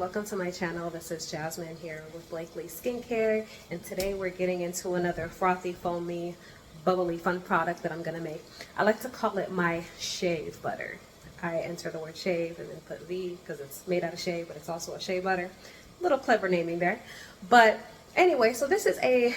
welcome to my channel. This is Jasmine here with Blakely Skincare, and today we're getting into another frothy, foamy, bubbly, fun product that I'm going to make. I like to call it my shave butter. I enter the word shave and then put V because it's made out of shea, but it's also a shea butter. Little clever naming there. But anyway, so this is a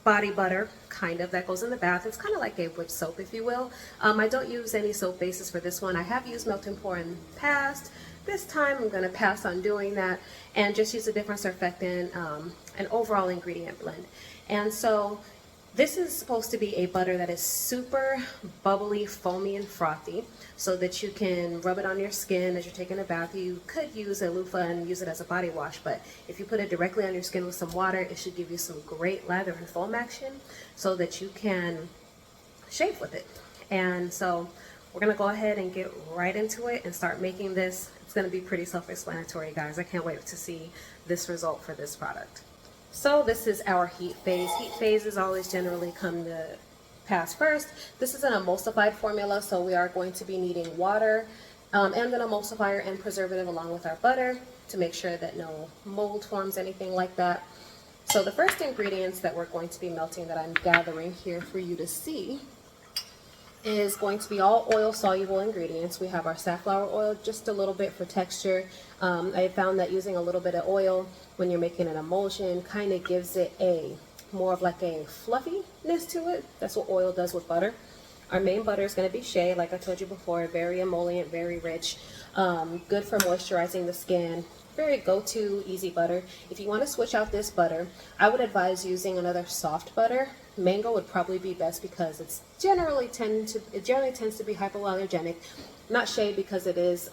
body butter kind of that goes in the bath. It's kind of like a whipped soap, if you will. I don't use any soap bases for this one. I have used melt and pour in the past. This time I'm going to pass on doing that and just use a different surfactant, an overall ingredient blend. And so this is supposed to be a butter that is super bubbly, foamy, and frothy so that you can rub it on your skin as you're taking a bath. You could use a loofah and use it as a body wash, but if you put it directly on your skin with some water, it should give you some great lather and foam action so that you can shave with it. And so we're going to go ahead and get right into it and start making this. It's going to be pretty self-explanatory, guys. I can't wait to see this result for this product. So this is our heat phase. Heat phases always generally come to pass first. This is an emulsified formula, so we are going to be needing water and an emulsifier and preservative along with our butter to make sure that no mold forms, anything like that. So the first ingredients that we're going to be melting that I'm gathering here for you to see is going to be all oil soluble ingredients. We have our safflower oil, just a little bit for texture. I found that using a little bit of oil when you're making an emulsion kind of gives it a more of like a fluffiness to it. That's what oil does with butter. Our main butter is going to be Shea, like I told you before, very emollient, very rich, good for moisturizing the skin. Very go-to easy butter. If you want to switch out this butter, I would advise using another soft butter. Mango would probably be best because it generally tends to be hypoallergenic. Not Shea because it is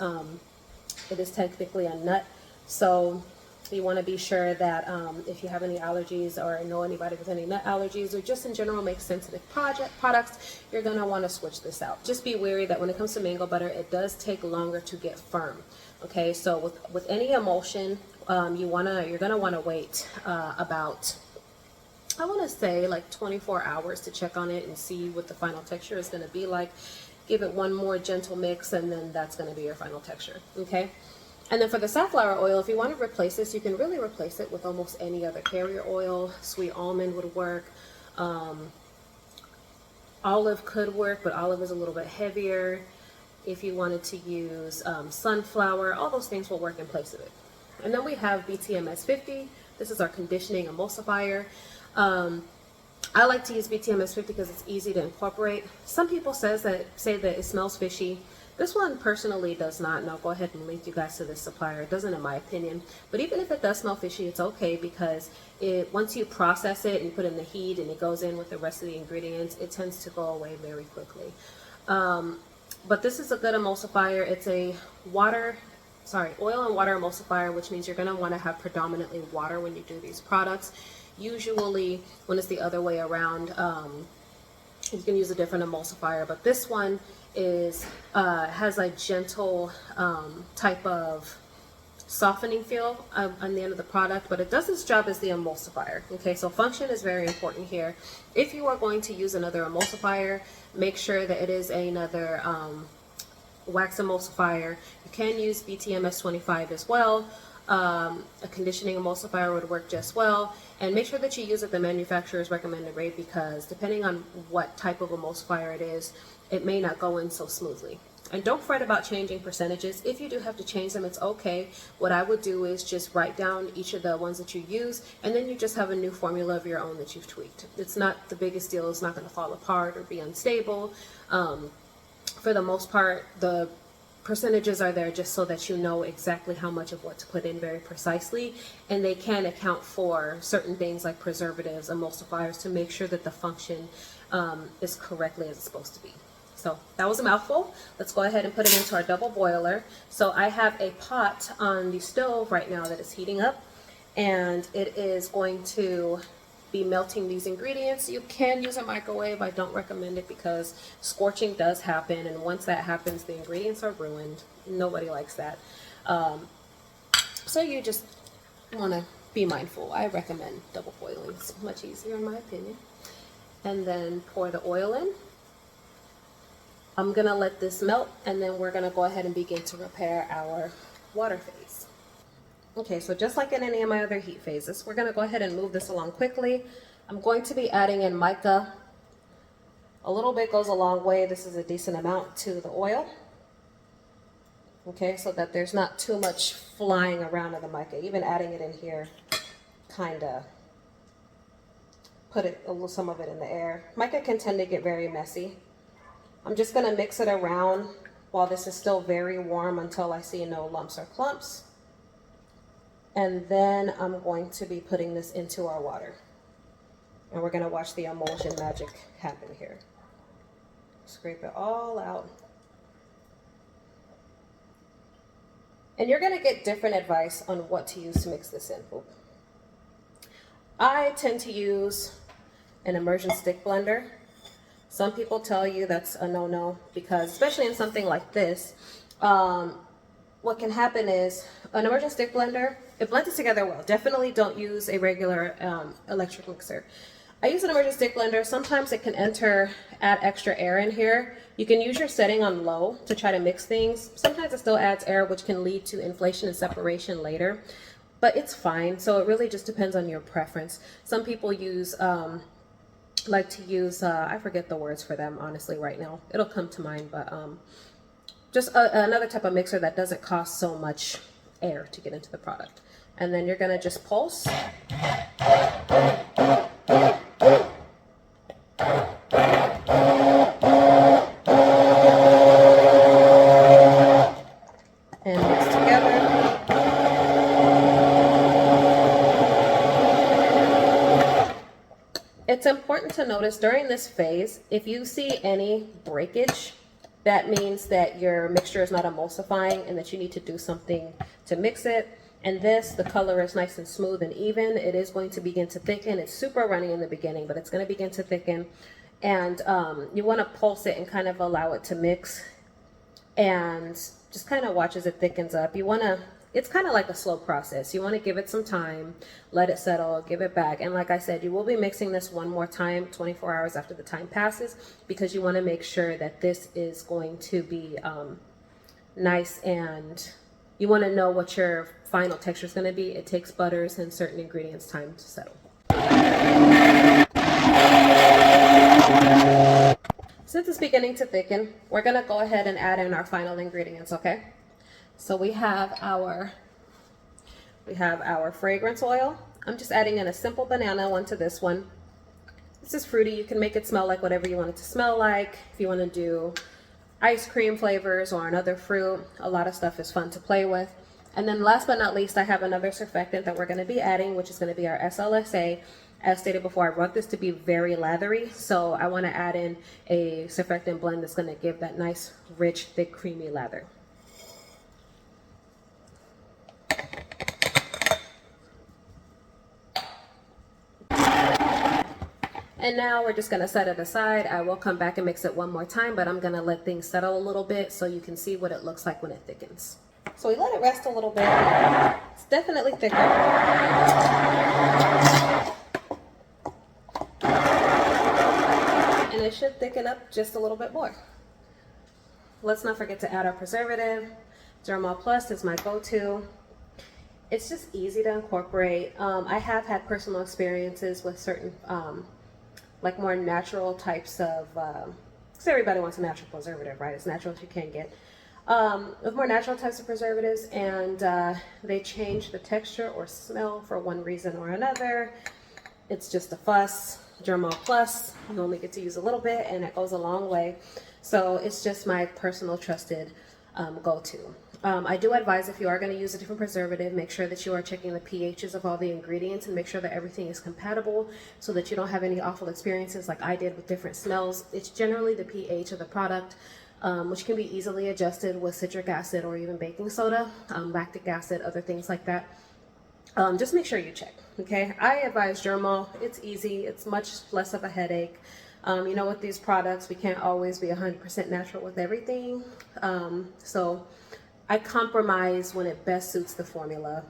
technically a nut. So you want to be sure that if you have any allergies or know anybody with any nut allergies or just in general make sensitive products, you're going to want to switch this out. Just be wary that when it comes to mango butter, it does take longer to get firm. Okay, so with any emulsion, you're gonna want to wait about, I want to say like 24 hours to check on it and see what the final texture is going to be like. Give it one more gentle mix, and then that's going to be your final texture. Okay, and then for the safflower oil, if you want to replace this, you can really replace it with almost any other carrier oil. Sweet almond would work. Olive could work, but olive is a little bit heavier. If you wanted to use sunflower, all those things will work in place of it. And then we have BTMS 50. This is our conditioning emulsifier. I like to use BTMS 50 because it's easy to incorporate. Some people say that it smells fishy. This one personally does not, and I'll go ahead and link you guys to this supplier. It doesn't in my opinion. But even if it does smell fishy, it's okay because once you process it and you put it in the heat and it goes in with the rest of the ingredients, it tends to go away very quickly. But this is a good emulsifier. It's a oil and water emulsifier, which means you're going to want to have predominantly water when you do these products. Usually when it's the other way around, you can use a different emulsifier, but this one has a gentle type of softening feel on the end of the product, but it does its job as the emulsifier. Okay, so function is very important here. If you are going to use another emulsifier, make sure that it is another wax emulsifier. You can use BTMS 25 as well. A conditioning emulsifier would work just well, and make sure that you use at the manufacturer's recommended rate because depending on what type of emulsifier it is, it may not go in so smoothly. And don't fret about changing percentages. If you do have to change them, it's okay. What I would do is just write down each of the ones that you use, and then you just have a new formula of your own that you've tweaked. It's not the biggest deal. It's not going to fall apart or be unstable. For the most part, the percentages are there just so that you know exactly how much of what to put in very precisely, and they can account for certain things like preservatives, emulsifiers, to make sure that the function is correctly as it's supposed to be. So that was a mouthful. Let's go ahead and put it into our double boiler. So I have a pot on the stove right now that is heating up, and it is going to be melting these ingredients. You can use a microwave. I don't recommend it because scorching does happen, and once that happens, the ingredients are ruined. Nobody likes that. So you just want to be mindful. I recommend double boiling. It's much easier in my opinion. And then pour the oil in. I'm gonna let this melt, and then we're gonna go ahead and begin to prepare our water phase. Okay, so just like in any of my other heat phases, we're gonna go ahead and move this along quickly. I'm going to be adding in mica. A little bit goes a long way. This is a decent amount to the oil. Okay, so that there's not too much flying around in the mica. Even adding it in here, kinda put it some of it in the air. Mica can tend to get very messy. I'm just gonna mix it around while this is still very warm until I see no lumps or clumps. And then I'm going to be putting this into our water. And we're gonna watch the emulsion magic happen here. Scrape it all out. And you're gonna get different advice on what to use to mix this in. Oop. I tend to use an immersion stick blender. Some people tell you that's a no-no because, especially in something like this, what can happen is an immersion stick blender, it blends together well. Definitely don't use a regular electric mixer. I use an immersion stick blender. Sometimes it can add extra air in here. You can use your setting on low to try to mix things. Sometimes it still adds air, which can lead to inflation and separation later, but it's fine. So it really just depends on your preference. Some people use, like to use, I forget the words for them, honestly, right now. It'll come to mind, but just another type of mixer that doesn't cost so much air to get into the product. And then you're gonna just pulse. And mix together. It's important to notice during this phase, if you see any breakage, that means that your mixture is not emulsifying and that you need to do something to mix it. And this, the color is nice and smooth and even. It is going to begin to thicken. It's super runny in the beginning, but it's going to begin to thicken. And you want to pulse it and kind of allow it to mix and just kind of watch as it thickens up. You want to, it's kind of like a slow process. You want to give it some time, let it settle, give it back. And like I said, you will be mixing this one more time, 24 hours after the time passes, because you want to make sure that this is going to be nice, and you want to know what your final texture is going to be. It takes butters and certain ingredients time to settle. Since it's beginning to thicken, we're going to go ahead and add in our final ingredients, okay? So we have our fragrance oil. I'm just adding in a simple banana one to this one. This is fruity. You can make it smell like whatever you want it to smell like. If you want to do ice cream flavors or another fruit, a lot of stuff is fun to play with. And then last but not least, I have another surfactant that we're going to be adding, which is going to be our SLSA. As stated before, I want this to be very lathery, so I want to add in a surfactant blend that's going to give that nice, rich, thick, creamy lather. And now we're just going to set it aside. I will come back and mix it one more time, but I'm going to let things settle a little bit so you can see what it looks like when it thickens. So we let it rest a little bit. It's definitely thicker. And it should thicken up just a little bit more. Let's not forget to add our preservative. Germall Plus is my go-to. It's just easy to incorporate. I have had personal experiences with certain like more natural types of, because everybody wants a natural preservative, right? It's natural as you can get. With more natural types of preservatives, and they change the texture or smell for one reason or another. It's just a fuss. Germall Plus, you only get to use a little bit, and it goes a long way. So it's just my personal trusted go-to. I do advise, if you are going to use a different preservative, make sure that you are checking the pHs of all the ingredients and make sure that everything is compatible so that you don't have any awful experiences like I did with different smells. It's generally the pH of the product, which can be easily adjusted with citric acid or even baking soda, lactic acid, other things like that. Just make sure you check, okay? I advise Germall. It's easy. It's much less of a headache. You know, with these products, we can't always be 100% natural with everything. So I compromise when it best suits the formula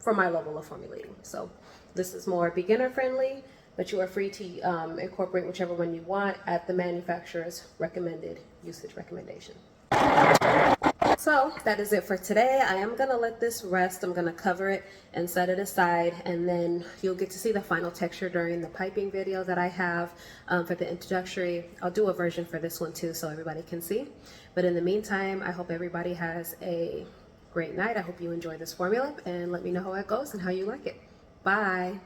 for my level of formulating. So this is more beginner friendly, but you are free to incorporate whichever one you want at the manufacturer's recommended usage recommendation. So that is it for today. I am gonna let this rest. I'm gonna cover it and set it aside, and then you'll get to see the final texture during the piping video that I have for the introductory. I'll do a version for this one too so everybody can see. But in the meantime, I hope everybody has a great night. I hope you enjoy this formula, and let me know how it goes and how you like it. Bye.